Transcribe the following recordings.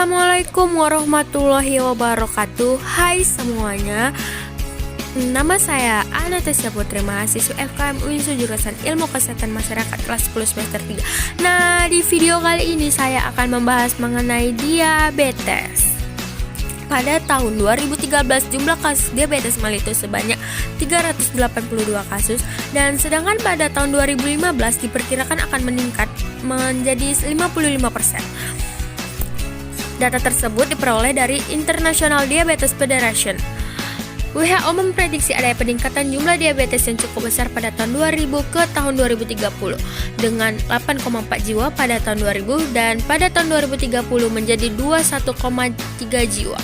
Assalamualaikum warahmatullahi wabarakatuh. Hai semuanya, nama saya Anastasia Putri, mahasiswa FKM UINSU jurusan Ilmu Kesehatan Masyarakat kelas 10 semester 3. Nah, di video kali ini saya akan membahas mengenai diabetes. Pada tahun 2013 jumlah kasus diabetes mellitus sebanyak 382 kasus, dan sedangkan pada tahun 2015 diperkirakan akan meningkat menjadi 55%. Data tersebut diperoleh dari International Diabetes Federation. WHO memprediksi adanya peningkatan jumlah diabetes yang cukup besar pada tahun 2000 ke tahun 2030 dengan 8,4 jiwa pada tahun 2000 dan pada tahun 2030 menjadi 21,3 jiwa.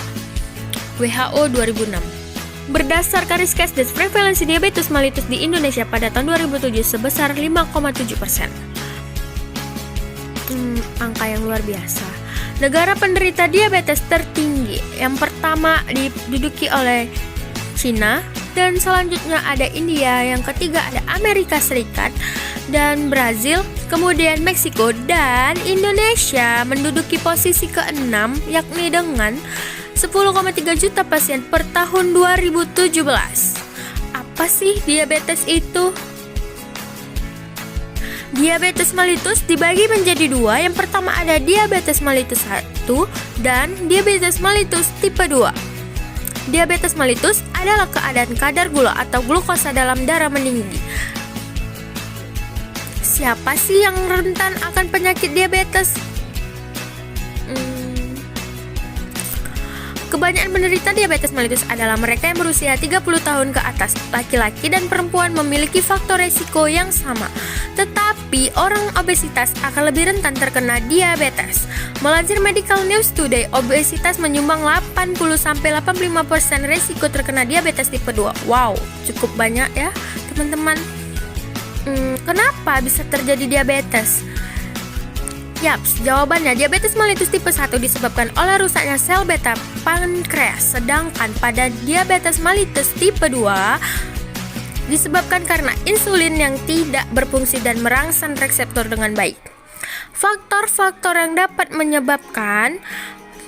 WHO 2006. Berdasarkan Riskesdes, prevalensi diabetes mellitus di Indonesia pada tahun 2007 sebesar 5,7%. Angka yang luar biasa. Negara penderita diabetes tertinggi yang pertama diduduki oleh Cina, dan selanjutnya ada India, yang ketiga ada Amerika Serikat dan Brazil, kemudian Meksiko, dan Indonesia menduduki posisi ke-6 yakni dengan 10,3 juta pasien per tahun 2017. Apa sih diabetes itu? Diabetes mellitus dibagi menjadi dua. Yang pertama ada diabetes mellitus 1 dan diabetes mellitus tipe 2. Diabetes mellitus adalah keadaan kadar gula atau glukosa dalam darah meninggi. Siapa sih yang rentan akan penyakit diabetes? Kebanyakan penderita diabetes mellitus adalah mereka yang berusia 30 tahun ke atas. Laki-laki dan perempuan memiliki faktor resiko yang sama, tetapi orang obesitas akan lebih rentan terkena diabetes. Melansir Medical News Today, obesitas menyumbang 80-85% resiko terkena diabetes tipe 2. Wow, cukup banyak ya teman-teman. Kenapa bisa terjadi diabetes? Yaps, jawabannya diabetes mellitus tipe 1 disebabkan oleh rusaknya sel beta pankreas, sedangkan pada diabetes mellitus tipe 2 disebabkan karena insulin yang tidak berfungsi dan merangsang reseptor dengan baik. Faktor-faktor yang dapat menyebabkan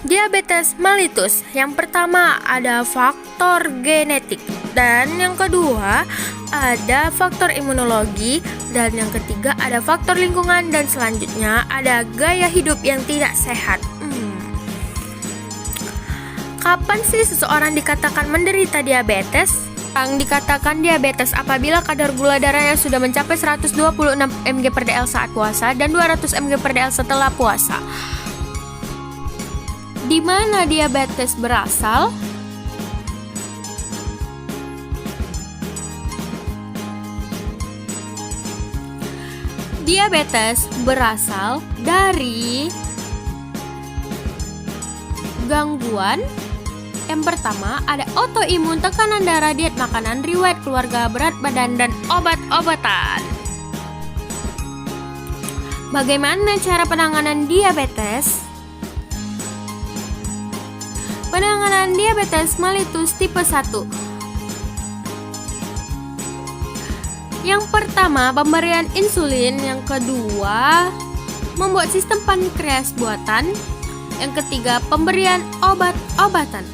diabetes mellitus, yang pertama ada faktor genetik, dan yang kedua ada faktor imunologi, dan yang ketiga ada faktor lingkungan, dan selanjutnya ada gaya hidup yang tidak sehat. Kapan sih seseorang dikatakan menderita diabetes? Yang dikatakan diabetes apabila kadar gula darahnya sudah mencapai 126 mg per dl saat puasa dan 200 mg per dl setelah puasa. Di mana diabetes berasal? Diabetes berasal dari gangguan. Yang pertama ada autoimun, tekanan darah, diet makanan, riwayat keluarga, berat badan, dan obat-obatan. Bagaimana cara penanganan diabetes? Penanganan diabetes mellitus tipe 1. Yang pertama, pemberian insulin. Yang kedua, membuat sistem pankreas buatan. Yang ketiga, pemberian obat-obatan.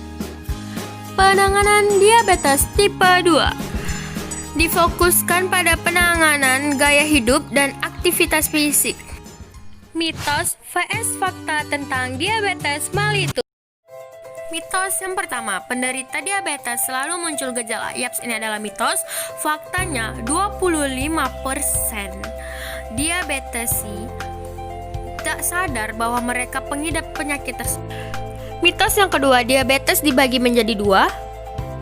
Penanganan diabetes tipe 2 difokuskan pada penanganan gaya hidup dan aktivitas fisik. Mitos vs fakta tentang diabetes mellitus. Mitos yang pertama, penderita diabetes selalu muncul gejala. Yaps, ini adalah mitos. Faktanya 25% diabetesi tak sadar bahwa mereka pengidap penyakit tersebut. Mitos yang kedua, diabetes dibagi menjadi dua,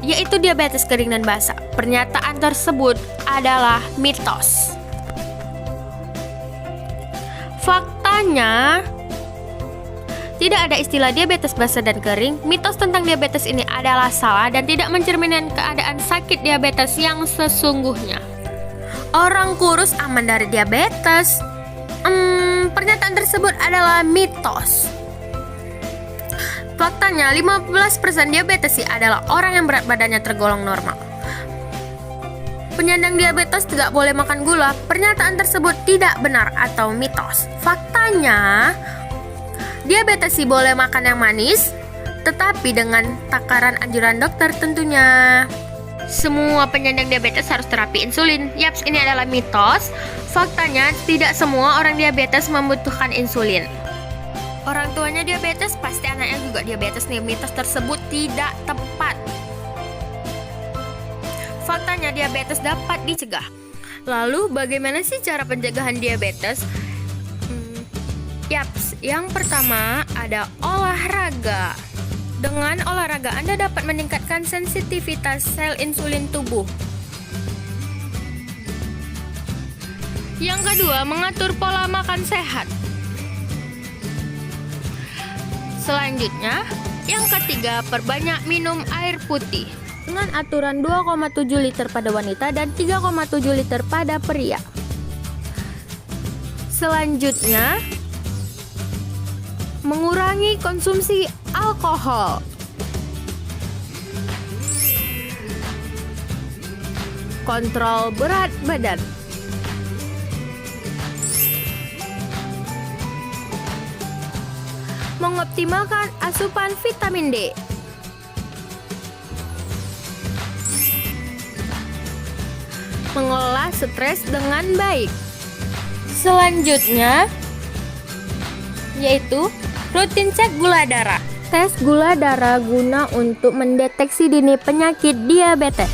yaitu diabetes kering dan basah. Pernyataan tersebut adalah mitos. Faktanya tidak ada istilah diabetes basah dan kering. Mitos tentang diabetes ini adalah salah dan tidak mencerminkan keadaan sakit diabetes yang sesungguhnya. Orang kurus aman dari diabetes. Pernyataan tersebut adalah mitos. Faktanya 15% diabetesi adalah orang yang berat badannya tergolong normal. Penyandang diabetes tidak boleh makan gula. Pernyataan tersebut tidak benar atau mitos. Faktanya Diabetes sih boleh makan yang manis, tetapi dengan takaran anjuran dokter tentunya. Semua penyandang diabetes harus terapi insulin. Yaps, ini adalah mitos. Faktanya, tidak semua orang diabetes membutuhkan insulin. Orang tuanya diabetes, pasti anaknya juga diabetes nih. Mitos tersebut tidak tepat. Faktanya, diabetes dapat dicegah. Lalu, bagaimana sih cara pencegahan diabetes? Yaps, yang pertama ada olahraga. Dengan olahraga, Anda dapat meningkatkan sensitivitas sel insulin tubuh. Yang kedua, mengatur pola makan sehat. Selanjutnya, yang ketiga, perbanyak minum air putih. Dengan aturan 2,7 liter pada wanita dan 3,7 liter pada pria. Selanjutnya, mengurangi konsumsi alkohol. Kontrol berat badan. Mengoptimalkan asupan vitamin D. Mengelola stres dengan baik. Selanjutnya yaitu rutin cek gula darah. Tes gula darah guna untuk mendeteksi dini penyakit diabetes.